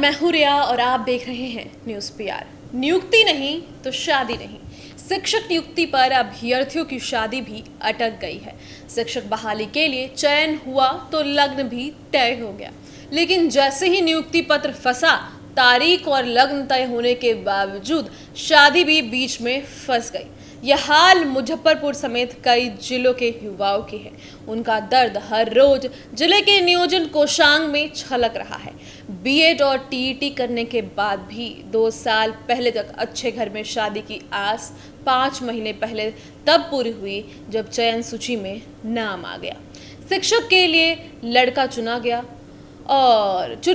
मैं हूं रिया और आप देख रहे हैं न्यूज़ पीआर। नियुक्ति नहीं तो शादी नहीं, शिक्षक नियुक्ति पर अभ्यर्थियों की शादी भी अटक गई है। शिक्षक बहाली के लिए चयन हुआ तो लग्न भी तय हो गया, लेकिन जैसे ही नियुक्ति पत्र फंसा, तारीख और लग्न तय होने के बावजूद शादी भी बीच में फंस गई। यह हाल मुजफ्फरपुर समेत कई जिलों के युवाओं की है। उनका दर्द हर रोज जिले के नियोजन कोषांग में छलक रहा है। बीएड और टीईटी करने के बाद भी 2 साल पहले तक अच्छे घर में शादी की आस 5 महीने पहले तब पूरी हुई जब चयन सूची में नाम आ गया। शिक्षक के लिए लड़का चुन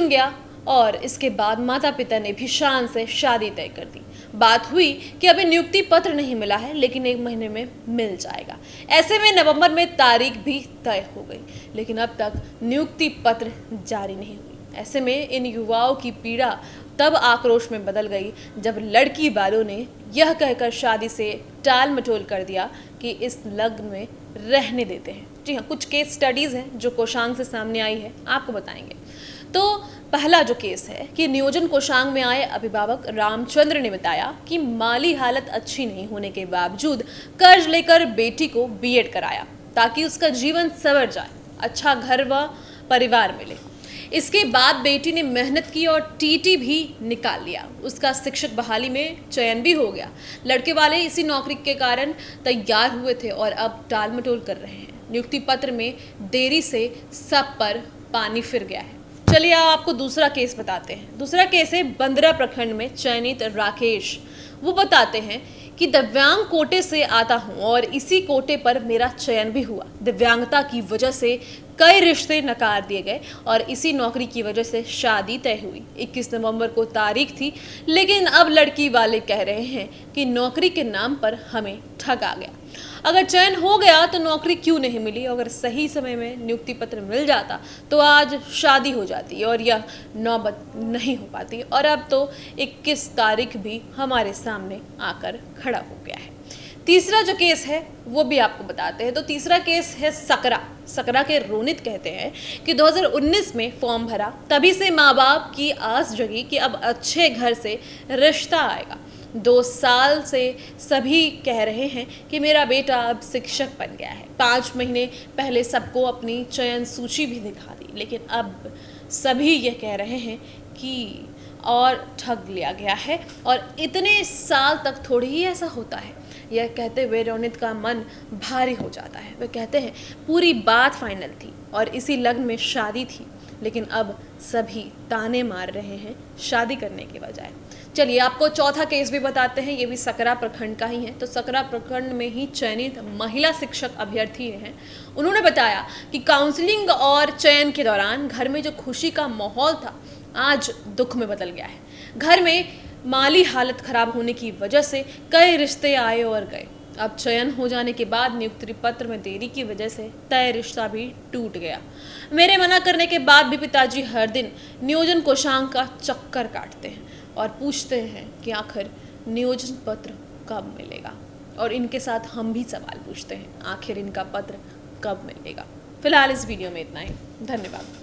गया और इसके बाद माता पिता ने भी शान से शादी तय कर दी। बात हुई कि अभी नियुक्ति पत्र नहीं मिला है, लेकिन 1 महीने में मिल जाएगा। ऐसे में नवंबर में तारीख भी तय हो गई, लेकिन अब तक नियुक्ति पत्र जारी नहीं हुई। ऐसे में इन युवाओं की पीड़ा तब आक्रोश में बदल गई जब लड़की वालों ने यह कहकर शादी से टाल मटोल कर दिया कि इस लग्न में रहने देते हैं। जी हाँ, कुछ केस स्टडीज़ हैं जो कोषांग से सामने आई है, आपको बताएंगे। तो पहला जो केस है कि नियोजन कोषांग में आए अभिभावक रामचंद्र ने बताया कि माली हालत अच्छी नहीं होने के बावजूद कर्ज लेकर बेटी को बीएड कराया ताकि उसका जीवन संवर जाए, अच्छा घर व परिवार मिले। इसके बाद बेटी ने मेहनत की और टीटी भी निकाल लिया। उसका शिक्षक बहाली में चयन भी हो गया। लड़के वाले इसी नौकरी के कारण तैयार हुए थे और अब टाल मटोल कर रहे हैं। नियुक्ति पत्र में देरी से सब पर पानी फिर गया है। चलिए आपको दूसरा केस बताते हैं। दूसरा केस है बंदरा प्रखंड में चयनित राकेश। वो बताते हैं कि दिव्यांग कोटे से आता हूँ और इसी कोटे पर मेरा चयन भी हुआ। दिव्यांगता की वजह से कई रिश्ते नकार दिए गए और इसी नौकरी की वजह से शादी तय हुई। 21 नवंबर को तारीख थी, लेकिन अब लड़की वाले कह रहे हैं कि नौकरी के नाम पर हमें ठगा गया। अगर चयन हो गया तो नौकरी क्यों नहीं मिली? अगर सही समय में नियुक्ति पत्र मिल जाता तो आज शादी हो जाती और यह नौबत नहीं हो पाती। और अब तो 21 तारीख भी हमारे सामने आकर खड़ा हो गया है। तीसरा जो केस है वो भी आपको बताते हैं। तो तीसरा केस है सकरा के रोनित कहते हैं कि 2019 में फॉर्म भरा, तभी से माँ बाप की आस जगी कि अब अच्छे घर से रिश्ता आएगा। 2 साल से सभी कह रहे हैं कि मेरा बेटा अब शिक्षक बन गया है। 5 महीने पहले सबको अपनी चयन सूची भी दिखा दी, लेकिन अब सभी ये कह रहे हैं कि और ठग लिया गया है और इतने साल तक थोड़ी ही ऐसा होता है। यह कहते हुए रोनित का मन भारी हो जाता है। वे कहते हैं पूरी बात फाइनल थी और इसी लग्न में शादी थी, लेकिन अब सभी ताने मार रहे हैं शादी करने के बजाय। चलिए आपको चौथा केस भी बताते हैं। ये भी सकरा प्रखंड का ही है। तो सकरा प्रखंड में ही चयनित महिला शिक्षक अभ्यर्थी हैं। उन्होंने बताया कि काउंसलिंग और चयन के दौरान घर में जो खुशी का माहौल था, आज दुख में बदल गया है। घर में माली हालत खराब होने की वजह से कई रिश्ते आए और गए। अब चयन हो जाने के बाद नियुक्ति पत्र में देरी की वजह से तय रिश्ता भी टूट गया। मेरे मना करने के बाद भी पिताजी हर दिन नियोजन कोषांग का चक्कर काटते हैं और पूछते हैं कि आखिर नियोजन पत्र कब मिलेगा। और इनके साथ हम भी सवाल पूछते हैं, आखिर इनका पत्र कब मिलेगा। फिलहाल इस वीडियो में इतना ही। धन्यवाद।